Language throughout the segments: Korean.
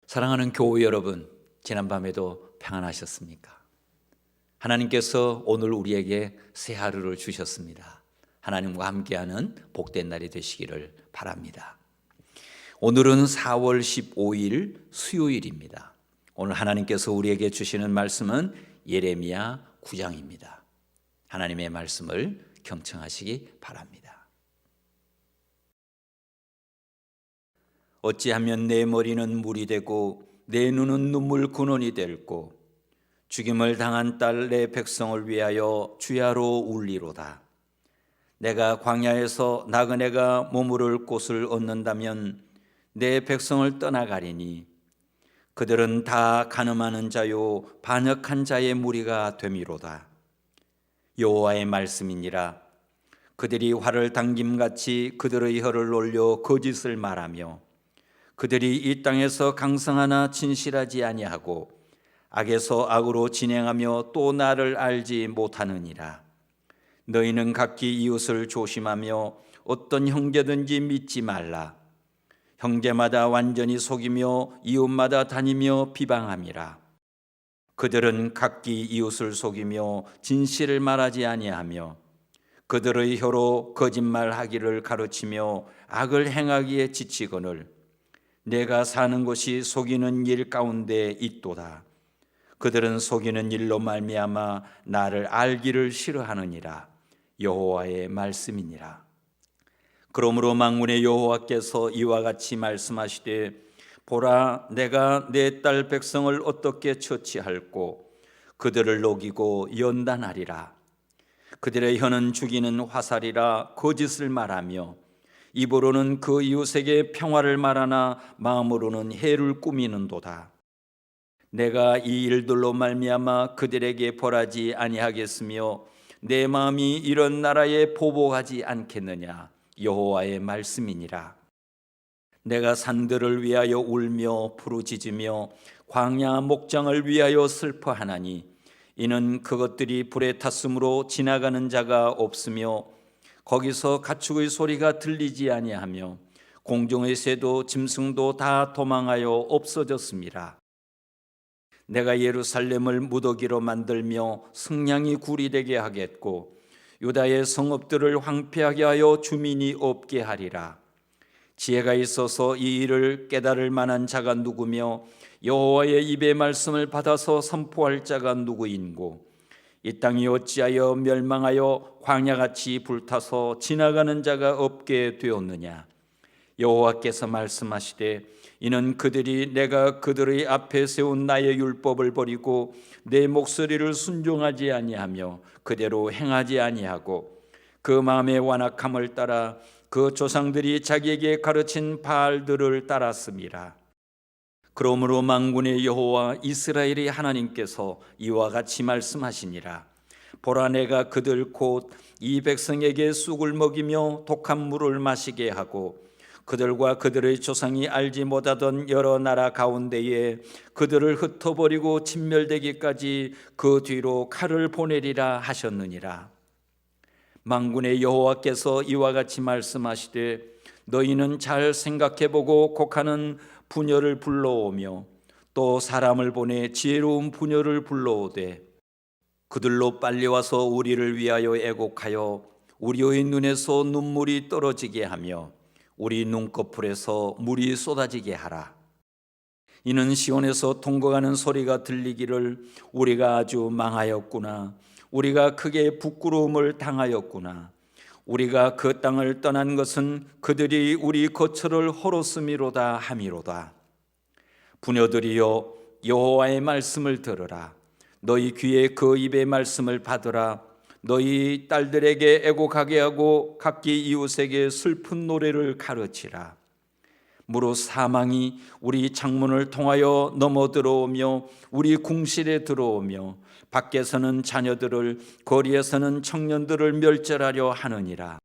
사랑하는 교회 여러분, 지난밤에도 평안하셨습니까? 하나님께서 오늘 우리에게 새 하루를 주셨습니다. 하나님과 함께하는 복된 날이 되시기를 바랍니다. 오늘은 4월 15일 수요일입니다. 오늘 하나님께서 우리에게 주시는 말씀은 예레미야 9장입니다. 하나님의 말씀을 경청하시기 바랍니다. 어찌하면 내 머리는 물이 되고 내 눈은 눈물 근원이 될고 죽임을 당한 딸 내 백성을 위하여 주야로 울리로다. 내가 광야에서 나그네가 머무를 곳을 얻는다면 내 백성을 떠나가리니 그들은 다 간음하는 자요 반역한 자의 무리가 됨이로다. 여호와의 말씀이니라. 그들이 활을 당김같이 그들의 혀를 놀려 거짓을 말하며 그들이 이 땅에서 강성하나 진실하지 아니하고 악에서 악으로 진행하며 또 나를 알지 못하느니라. 너희는 각기 이웃을 조심하며 어떤 형제든지 믿지 말라. 형제마다 완전히 속이며 이웃마다 다니며 비방함이라. 그들은 각기 이웃을 속이며 진실을 말하지 아니하며 그들의 혀로 거짓말하기를 가르치며 악을 행하기에 지치거늘 내가 사는 곳이 속이는 일 가운데 있도다. 그들은 속이는 일로 말미암아 나를 알기를 싫어하느니라. 여호와의 말씀이니라. 그러므로 만군의 여호와께서 이와 같이 말씀하시되 보라, 내가 내 딸 백성을 어떻게 처치할꼬 그들을 녹이고 연단하리라. 그들의 혀는 죽이는 화살이라 거짓을 말하며 입으로는 그 이웃에게 평화를 말하나 마음으로는 해를 꾸미는도다. 내가 이 일들로 말미암아 그들에게 벌하지 아니하겠으며 내 마음이 이런 나라에 보복하지 않겠느냐. 여호와의 말씀이니라. 내가 산들을 위하여 울며 부르짖으며 광야 목장을 위하여 슬퍼하나니 이는 그것들이 불에 탔으므로 지나가는 자가 없으며 거기서 가축의 소리가 들리지 아니하며 공중의 새도 짐승도 다 도망하여 없어졌습니다. 내가 예루살렘을 무더기로 만들며 승냥이 굴이 되게 하겠고 유다의 성읍들을 황폐하게 하여 주민이 없게 하리라. 지혜가 있어서 이 일을 깨달을 만한 자가 누구며 여호와의 입의 말씀을 받아서 선포할 자가 누구인고 이 땅이 어찌하여 멸망하여 광야같이 불타서 지나가는 자가 없게 되었느냐. 여호와께서 말씀하시되 이는 그들이 내가 그들의 앞에 세운 나의 율법을 버리고 내 목소리를 순종하지 아니하며 그대로 행하지 아니하고 그 마음의 완악함을 따라 그 조상들이 자기에게 가르친 바알들을 따랐음이라. 그러므로 만군의 여호와 이스라엘의 하나님께서 이와 같이 말씀하시니라. 보라, 내가 그들 곧 이 백성에게 쑥을 먹이며 독한 물을 마시게 하고 그들과 그들의 조상이 알지 못하던 여러 나라 가운데에 그들을 흩어버리고 진멸되기까지 그 뒤로 칼을 보내리라 하셨느니라. 만군의 여호와께서 이와 같이 말씀하시되 너희는 잘 생각해보고 곡하는 부녀를 불러오며 또 사람을 보내 지혜로운 부녀를 불러오되 그들로 빨리 와서 우리를 위하여 애곡하여 우리의 눈에서 눈물이 떨어지게 하며 우리 눈꺼풀에서 물이 쏟아지게 하라. 이는 시온에서 통곡하는 소리가 들리기를 우리가 아주 망하였구나. 우리가 크게 부끄러움을 당하였구나. 우리가 그 땅을 떠난 것은 그들이 우리 거처를 헐었음이로다 함이로다. 부녀들이여 여호와의 말씀을 들으라. 너희 귀에 그 입의 말씀을 받으라. 너희 딸들에게 애곡하게 하고 각기 이웃에게 슬픈 노래를 가르치라. 무릇 사망이 우리 창문을 통하여 넘어 들어오며 우리 궁실에 들어오며 밖에서는 자녀들을 거리에서는 청년들을 멸절하려 하느니라.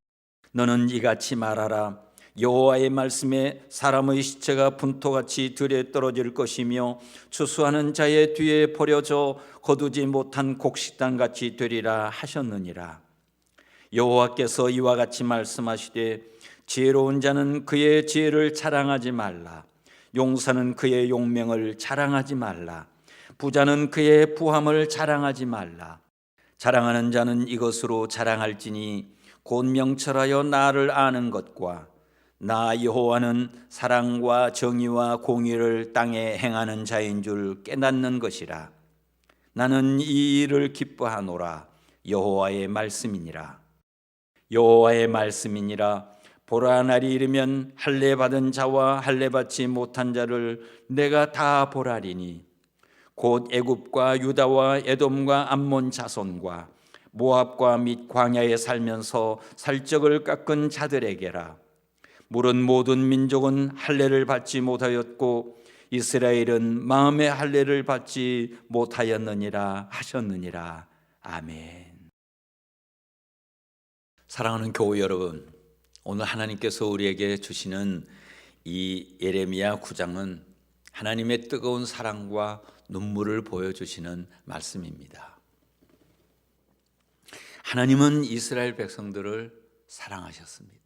너는 이같이 말하라. 여호와의 말씀에 사람의 시체가 분토같이 들에 떨어질 것이며 추수하는 자의 뒤에 버려져 거두지 못한 곡식단같이 되리라 하셨느니라. 여호와께서 이와 같이 말씀하시되 지혜로운 자는 그의 지혜를 자랑하지 말라. 용사는 그의 용명을 자랑하지 말라. 부자는 그의 부함을 자랑하지 말라. 자랑하는 자는 이것으로 자랑할지니 곧 명철하여 나를 아는 것과 나 여호와는 사랑과 정의와 공의를 땅에 행하는 자인 줄 깨닫는 것이라. 나는 이 일을 기뻐하노라. 여호와의 말씀이니라. 여호와의 말씀이니라. 보라, 날이 이르면 할례 받은 자와 할례 받지 못한 자를 내가 다 보라리니 곧 애굽과 유다와 에돔과 암몬 자손과 모압과 및 광야에 살면서 살적을 깎은 자들에게라. 물은 모든 민족은 할례를 받지 못하였고 이스라엘은 마음의 할례를 받지 못하였느니라 하셨느니라. 아멘. 사랑하는 교우 여러분, 오늘 하나님께서 우리에게 주시는 이 예레미야 9장은 하나님의 뜨거운 사랑과 눈물을 보여주시는 말씀입니다. 하나님은 이스라엘 백성들을 사랑하셨습니다.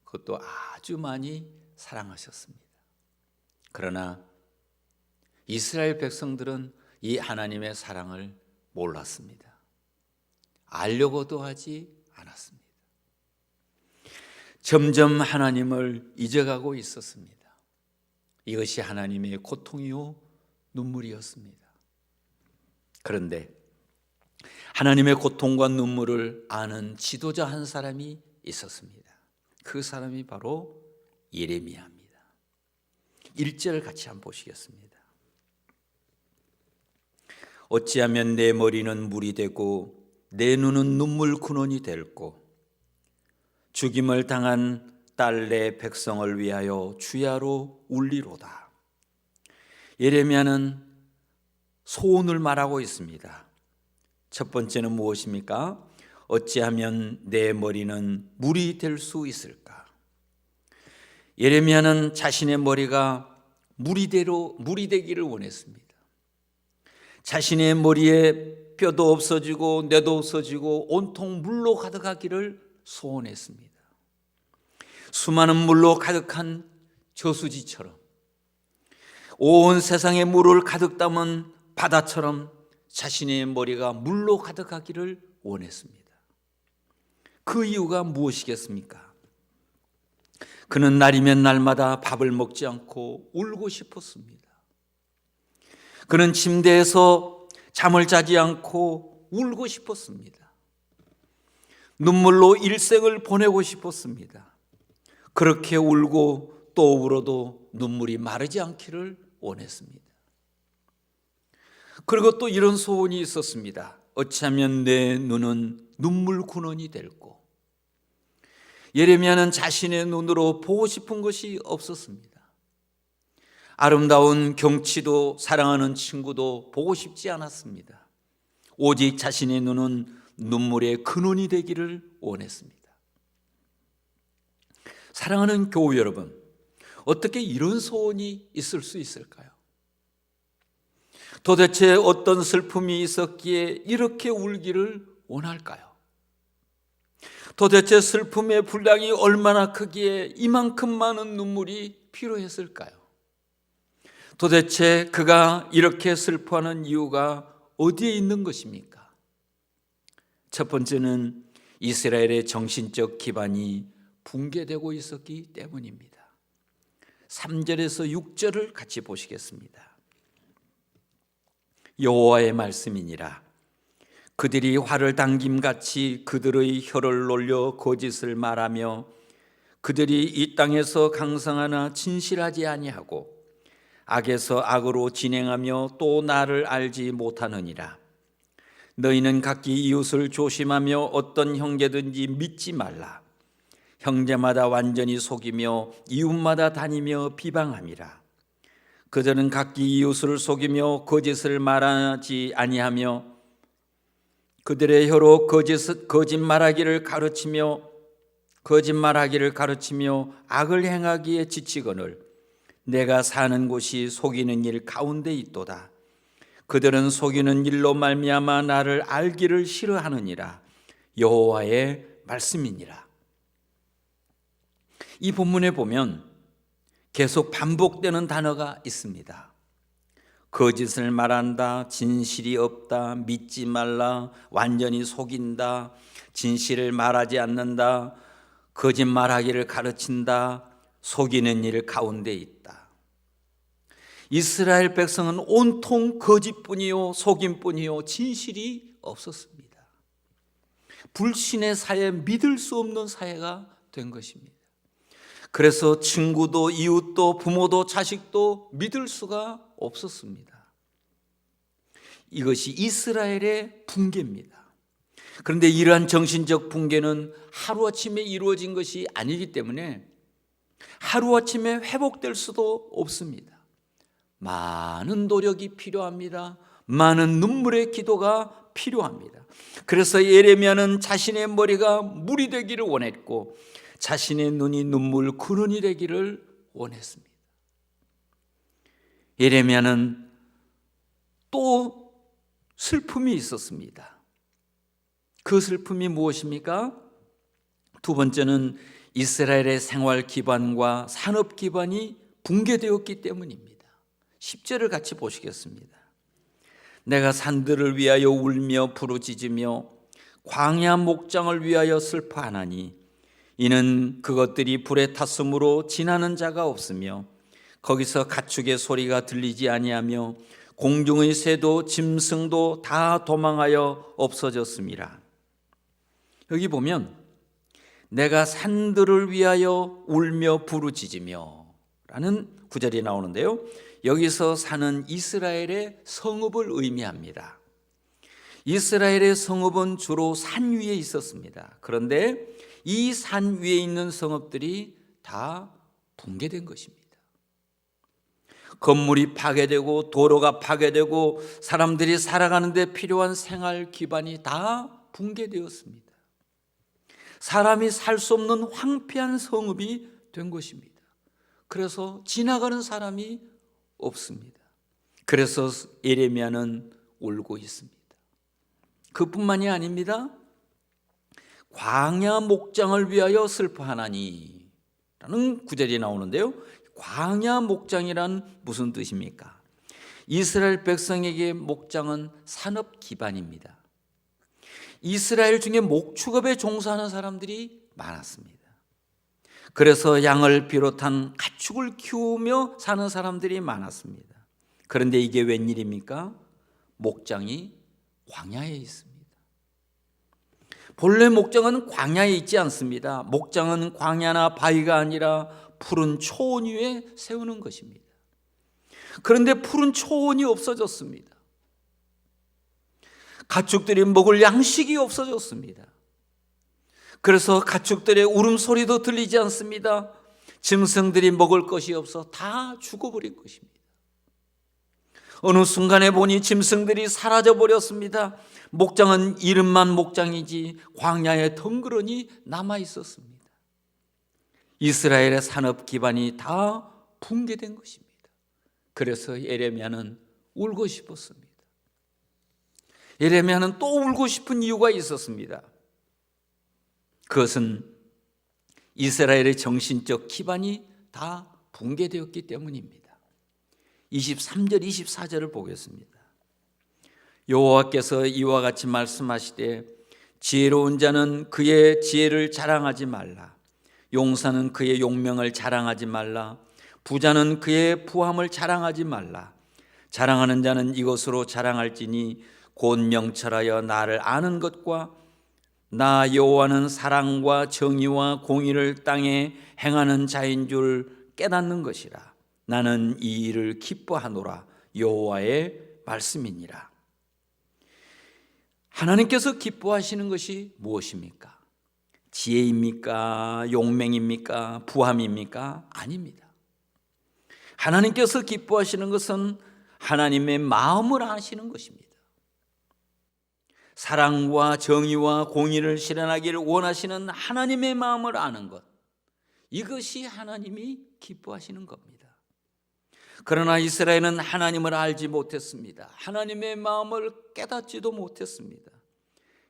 그것도 아주 많이 사랑하셨습니다. 그러나 이스라엘 백성들은 이 하나님의 사랑을 몰랐습니다. 알려고도 하지 않았습니다. 점점 하나님을 잊어가고 있었습니다. 이것이 하나님의 고통이요 눈물이었습니다. 그런데 하나님의 고통과 눈물을 아는 지도자 한 사람이 있었습니다. 그 사람이 바로 예레미야입니다. 1절 같이 한번 보시겠습니다. 어찌하면 내 머리는 물이 되고 내 눈은 눈물 근원이 될고 죽임을 당한 딸 내 백성을 위하여 주야로 울리로다. 예레미야는 소원을 말하고 있습니다. 첫 번째는 무엇입니까? 어찌하면 내 머리는 물이 될 수 있을까? 예레미야는 자신의 머리가 물이 되기를 원했습니다. 자신의 머리에 뼈도 없어지고 뇌도 없어지고 온통 물로 가득하기를 소원했습니다. 수많은 물로 가득한 저수지처럼 온 세상의 물을 가득 담은 바다처럼 자신의 머리가 물로 가득하기를 원했습니다. 그 이유가 무엇이겠습니까? 그는 날이면 날마다 밥을 먹지 않고 울고 싶었습니다. 그는 침대에서 잠을 자지 않고 울고 싶었습니다. 눈물로 일생을 보내고 싶었습니다. 그렇게 울고 또 울어도 눈물이 마르지 않기를 원했습니다. 그리고 또 이런 소원이 있었습니다. 어찌하면 내 눈은 눈물 근원이 될고. 예레미야는 자신의 눈으로 보고 싶은 것이 없었습니다. 아름다운 경치도 사랑하는 친구도 보고 싶지 않았습니다. 오직 자신의 눈은 눈물의 근원이 되기를 원했습니다. 사랑하는 교우 여러분, 어떻게 이런 소원이 있을 수 있을까요? 도대체 어떤 슬픔이 있었기에 이렇게 울기를 원할까요? 도대체 슬픔의 분량이 얼마나 크기에 이만큼 많은 눈물이 필요했을까요? 도대체 그가 이렇게 슬퍼하는 이유가 어디에 있는 것입니까? 첫 번째는 이스라엘의 정신적 기반이 붕괴되고 있었기 때문입니다. 3절에서 6절을 같이 보시겠습니다. 여호와의 말씀이니라. 그들이 활을 당김같이 그들의 혀를 놀려 거짓을 말하며 그들이 이 땅에서 강성하나 진실하지 아니하고 악에서 악으로 진행하며 또 나를 알지 못하느니라. 너희는 각기 이웃을 조심하며 어떤 형제든지 믿지 말라. 형제마다 완전히 속이며 이웃마다 다니며 비방함이라. 그들은 각기 이웃을 속이며 거짓을 말하지 아니하며 그들의 혀로 거짓말하기를 가르치며 악을 행하기에 지치거늘 내가 사는 곳이 속이는 일 가운데 있도다. 그들은 속이는 일로 말미암아 나를 알기를 싫어하느니라. 여호와의 말씀이니라. 이 본문에 보면 계속 반복되는 단어가 있습니다. 거짓을 말한다, 진실이 없다, 믿지 말라, 완전히 속인다, 진실을 말하지 않는다, 거짓말하기를 가르친다, 속이는 일 가운데 있다. 이스라엘 백성은 온통 거짓뿐이요 속임뿐이요 진실이 없었습니다. 불신의 사회, 믿을 수 없는 사회가 된 것입니다. 그래서 친구도 이웃도 부모도 자식도 믿을 수가 없었습니다. 이것이 이스라엘의 붕괴입니다. 그런데 이러한 정신적 붕괴는 하루아침에 이루어진 것이 아니기 때문에 하루아침에 회복될 수도 없습니다. 많은 노력이 필요합니다. 많은 눈물의 기도가 필요합니다. 그래서 예레미야는 자신의 머리가 물이 되기를 원했고 자신의 눈이 눈물 근원이 되기를 원했습니다. 예레미야는 또 슬픔이 있었습니다. 그 슬픔이 무엇입니까? 두 번째는 이스라엘의 생활 기반과 산업 기반이 붕괴되었기 때문입니다. 10절을 같이 보시겠습니다. 내가 산들을 위하여 울며 부르짖으며 광야 목장을 위하여 슬퍼하나니 이는 그것들이 불에 탔으므로 지나는 자가 없으며 거기서 가축의 소리가 들리지 아니하며 공중의 새도 짐승도 다 도망하여 없어졌음이라. 여기 보면 내가 산들을 위하여 울며 부르짖으며 라는 구절이 나오는데요, 여기서 사는 이스라엘의 성읍을 의미합니다. 이스라엘의 성읍은 주로 산 위에 있었습니다. 그런데 이 산 위에 있는 성읍들이 다 붕괴된 것입니다. 건물이 파괴되고 도로가 파괴되고 사람들이 살아가는 데 필요한 생활 기반이 다 붕괴되었습니다. 사람이 살 수 없는 황폐한 성읍이 된 것입니다. 그래서 지나가는 사람이 없습니다. 그래서 예레미야는 울고 있습니다. 그뿐만이 아닙니다. 광야 목장을 위하여 슬퍼하나니 라는 구절이 나오는데요, 광야 목장이란 무슨 뜻입니까? 이스라엘 백성에게 목장은 산업 기반입니다. 이스라엘 중에 목축업에 종사하는 사람들이 많았습니다. 그래서 양을 비롯한 가축을 키우며 사는 사람들이 많았습니다. 그런데 이게 웬일입니까? 목장이 광야에 있습니다. 본래 목장은 광야에 있지 않습니다. 목장은 광야나 바위가 아니라 푸른 초원 위에 세우는 것입니다. 그런데 푸른 초원이 없어졌습니다. 가축들이 먹을 양식이 없어졌습니다. 그래서 가축들의 울음소리도 들리지 않습니다. 짐승들이 먹을 것이 없어 다 죽어버린 것입니다. 어느 순간에 보니 짐승들이 사라져 버렸습니다. 목장은 이름만 목장이지 광야에 덩그러니 남아 있었습니다. 이스라엘의 산업 기반이 다 붕괴된 것입니다. 그래서 예레미야는 울고 싶었습니다. 예레미야는 또 울고 싶은 이유가 있었습니다. 그것은 이스라엘의 정신적 기반이 다 붕괴되었기 때문입니다. 23절 24절을 보겠습니다. 여호와께서 이와 같이 말씀하시되 지혜로운 자는 그의 지혜를 자랑하지 말라. 용사는 그의 용명을 자랑하지 말라. 부자는 그의 부함을 자랑하지 말라. 자랑하는 자는 이것으로 자랑할지니 곧 명철하여 나를 아는 것과 나 여호와는 사랑과 정의와 공의를 땅에 행하는 자인 줄 깨닫는 것이라. 나는 이 일을 기뻐하노라. 여호와의 말씀이니라. 하나님께서 기뻐하시는 것이 무엇입니까? 지혜입니까? 용맹입니까? 부함입니까? 아닙니다. 하나님께서 기뻐하시는 것은 하나님의 마음을 아시는 것입니다. 사랑과 정의와 공의를 실현하기를 원하시는 하나님의 마음을 아는 것, 이것이 하나님이 기뻐하시는 겁니다. 그러나 이스라엘은 하나님을 알지 못했습니다. 하나님의 마음을 깨닫지도 못했습니다.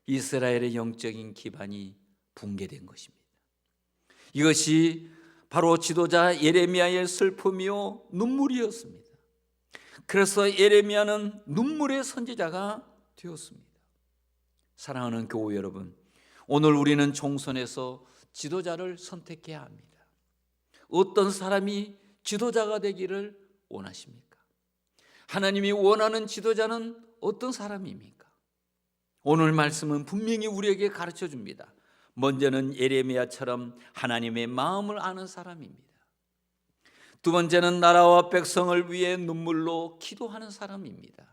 이스라엘의 영적인 기반이 붕괴된 것입니다. 이것이 바로 지도자 예레미야의 슬픔이요 눈물이었습니다. 그래서 예레미야는 눈물의 선지자가 되었습니다. 사랑하는 교우 여러분, 오늘 우리는 총선에서 지도자를 선택해야 합니다. 어떤 사람이 지도자가 되기를 원하십니까? 하나님이 원하는 지도자는 어떤 사람입니까? 오늘 말씀은 분명히 우리에게 가르쳐 줍니다. 먼저는 예레미야처럼 하나님의 마음을 아는 사람입니다. 두 번째는 나라와 백성을 위해 눈물로 기도하는 사람입니다.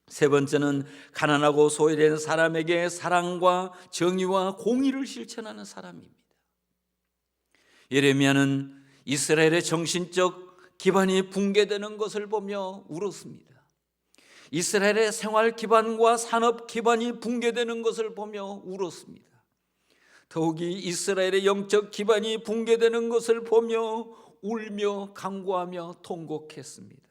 세 번째는 가난하고 소외된 사람에게 사랑과 정의와 공의를 실천하는 사람입니다. 예레미야는 이스라엘의 정신적 기반이 붕괴되는 것을 보며 울었습니다. 이스라엘의 생활 기반과 산업 기반이 붕괴되는 것을 보며 울었습니다. 더욱이 이스라엘의 영적 기반이 붕괴되는 것을 보며 울며 간구하며 통곡했습니다.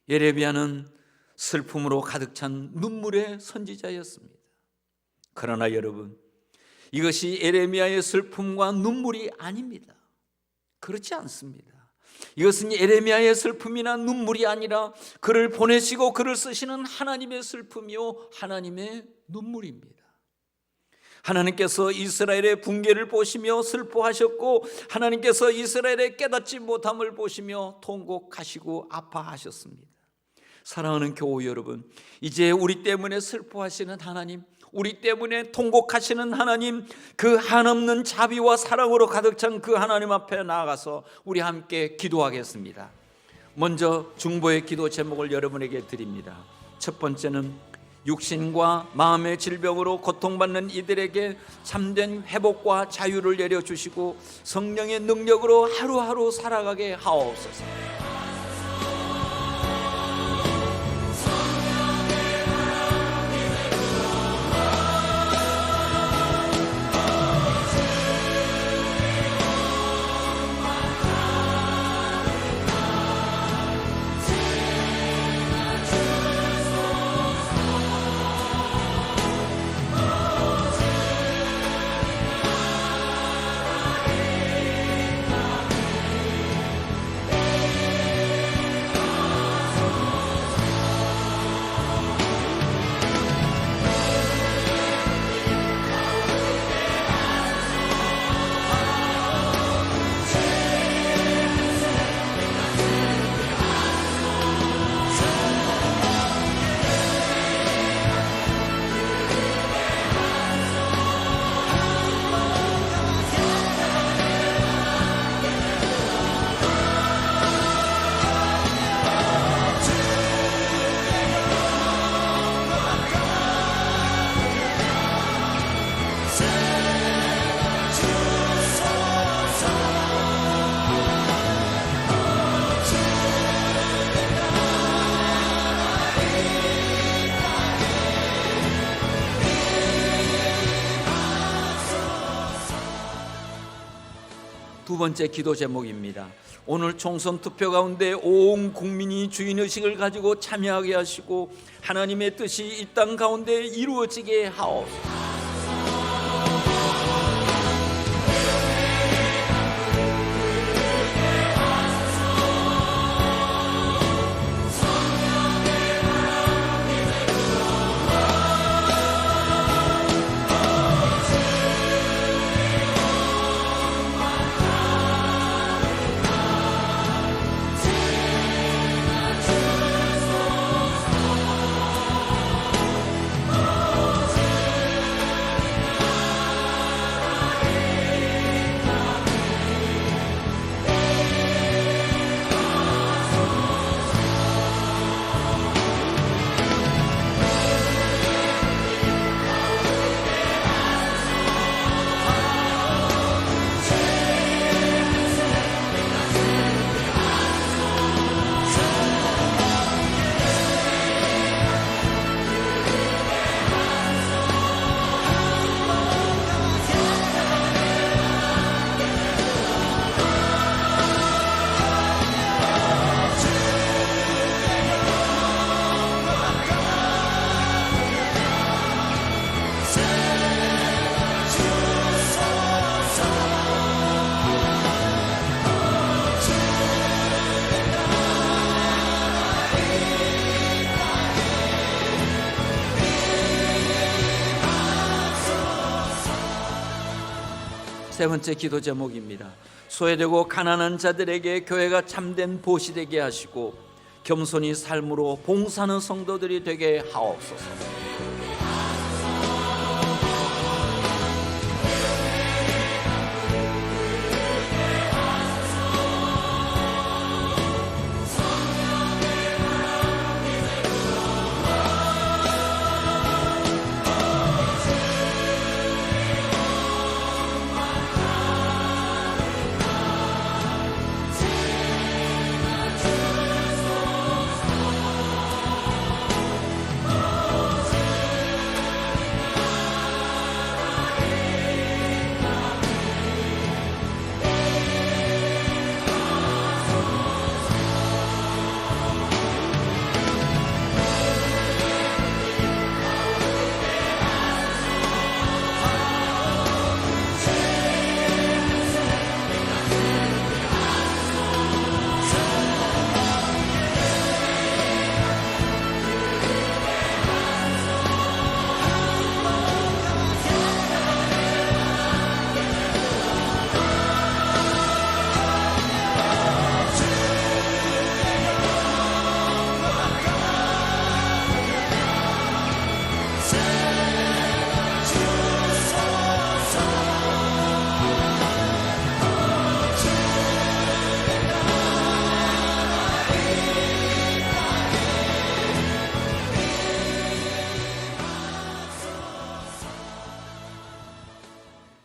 예레미야는 슬픔으로 가득 찬 눈물의 선지자였습니다. 그러나 여러분, 이것이 예레미야의 슬픔과 눈물이 아닙니다. 그렇지 않습니다. 이것은 예레미야의 슬픔이나 눈물이 아니라 그를 보내시고 그를 쓰시는 하나님의 슬픔이요 하나님의 눈물입니다. 하나님께서 이스라엘의 붕괴를 보시며 슬퍼하셨고, 하나님께서 이스라엘의 깨닫지 못함을 보시며 통곡하시고 아파하셨습니다. 사랑하는 교우 여러분, 이제 우리 때문에 슬퍼하시는 하나님, 우리 때문에 통곡하시는 하나님, 그 한없는 자비와 사랑으로 가득 찬 그 하나님 앞에 나아가서 우리 함께 기도하겠습니다. 먼저 중보의 기도 제목을 여러분에게 드립니다. 첫 번째는 육신과 마음의 질병으로 고통받는 이들에게 참된 회복과 자유를 내려주시고 성령의 능력으로 하루하루 살아가게 하옵소서. 두 번째 기도 제목입니다. 오늘 총선 투표 가운데 온 국민이 주인의식을 가지고 참여하게 하시고 하나님의 뜻이 이 땅 가운데 이루어지게 하옵소서. 세 번째 기도 제목입니다. 소외되고 가난한 자들에게 교회가 참된 보시 되게 하시고 겸손히 삶으로 봉사하는 성도들이 되게 하옵소서.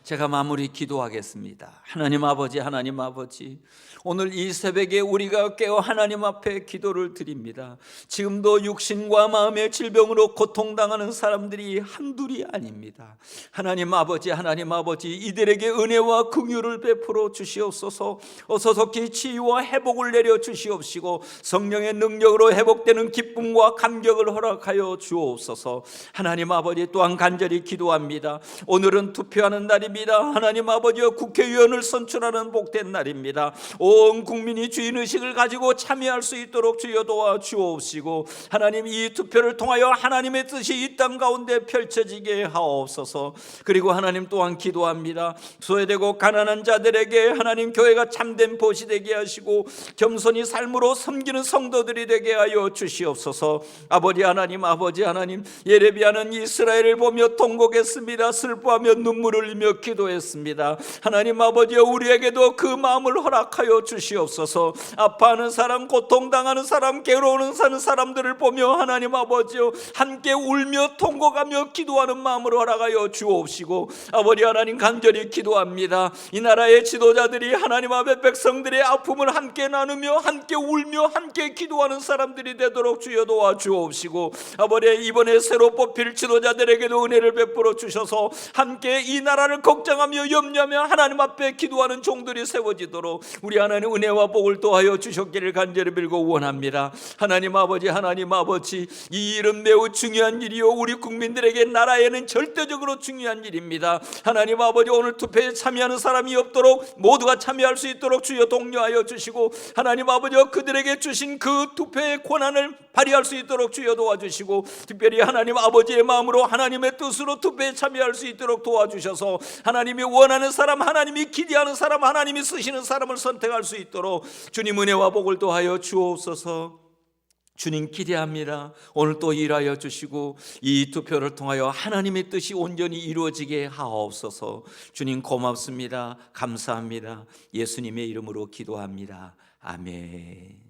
제가 마무리 기도하겠습니다. 하나님 아버지, 하나님 아버지, 오늘 이 새벽에 우리가 깨어 하나님 앞에 기도를 드립니다. 지금도 육신과 마음의 질병으로 고통당하는 사람들이 한둘이 아닙니다. 하나님 아버지, 하나님 아버지, 이들에게 은혜와 긍휼을 베풀어 주시옵소서. 어서 속히 치유와 회복을 내려 주시옵시고 성령의 능력으로 회복되는 기쁨과 감격을 허락하여 주옵소서. 하나님 아버지, 또한 간절히 기도합니다. 오늘은 투표하는 날입니다. 하나님 아버지여, 국회의원을 선출하는 복된 날입니다. 온 국민이 주인의식을 가지고 참여할 수 있도록 주여 도와주옵시고, 하나님 이 투표를 통하여 하나님의 뜻이 이 땅 가운데 펼쳐지게 하옵소서. 그리고 하나님 또한 기도합니다. 소외되고 가난한 자들에게 하나님 교회가 참된 보시 되게 하시고 겸손히 삶으로 섬기는 성도들이 되게 하여 주시옵소서. 아버지 하나님, 아버지 하나님, 예레미야는 이스라엘을 보며 통곡했습니다. 슬퍼하며 눈물을 흘리며 기도했습니다. 하나님 아버지여, 우리에게도 그 마음을 허락하여 주시옵소서. 아파하는 사람, 고통당하는 사람, 괴로워하는 사람들을 보며 하나님 아버지여, 함께 울며 통곡하며 기도하는 마음을 허락하여 주옵시고, 아버지 하나님 간절히 기도합니다. 이 나라의 지도자들이 하나님 앞에 백성들의 아픔을 함께 나누며 함께 울며 함께 기도하는 사람들이 되도록 주여 도와주옵시고, 아버지 이번에 새로 뽑힐 지도자들에게도 은혜를 베풀어 주셔서 함께 이 나라를 걱정하며 염려하며 하나님 앞에 기도하는 종들이 세워지도록 우리 하나님 은혜와 복을 도하여 주셨기를 간절히 빌고 원합니다. 하나님 아버지, 하나님 아버지, 이 일은 매우 중요한 일이요, 우리 국민들에게 나라에는 절대적으로 중요한 일입니다. 하나님 아버지, 오늘 투표에 참여하는 사람이 없도록 모두가 참여할 수 있도록 주여 독려하여 주시고, 하나님 아버지 그들에게 주신 그 투표의 권한을 발휘할 수 있도록 주여 도와주시고, 특별히 하나님 아버지의 마음으로 하나님의 뜻으로 투표에 참여할 수 있도록 도와주셔서 하나님이 원하는 사람, 하나님이 기대하는 사람, 하나님이 쓰시는 사람을 선택할 수 있도록 주님 은혜와 복을 도하여 주옵소서. 주님 기대합니다. 오늘 또 일하여 주시고 이 투표를 통하여 하나님의 뜻이 온전히 이루어지게 하옵소서. 주님 고맙습니다. 감사합니다. 예수님의 이름으로 기도합니다. 아멘.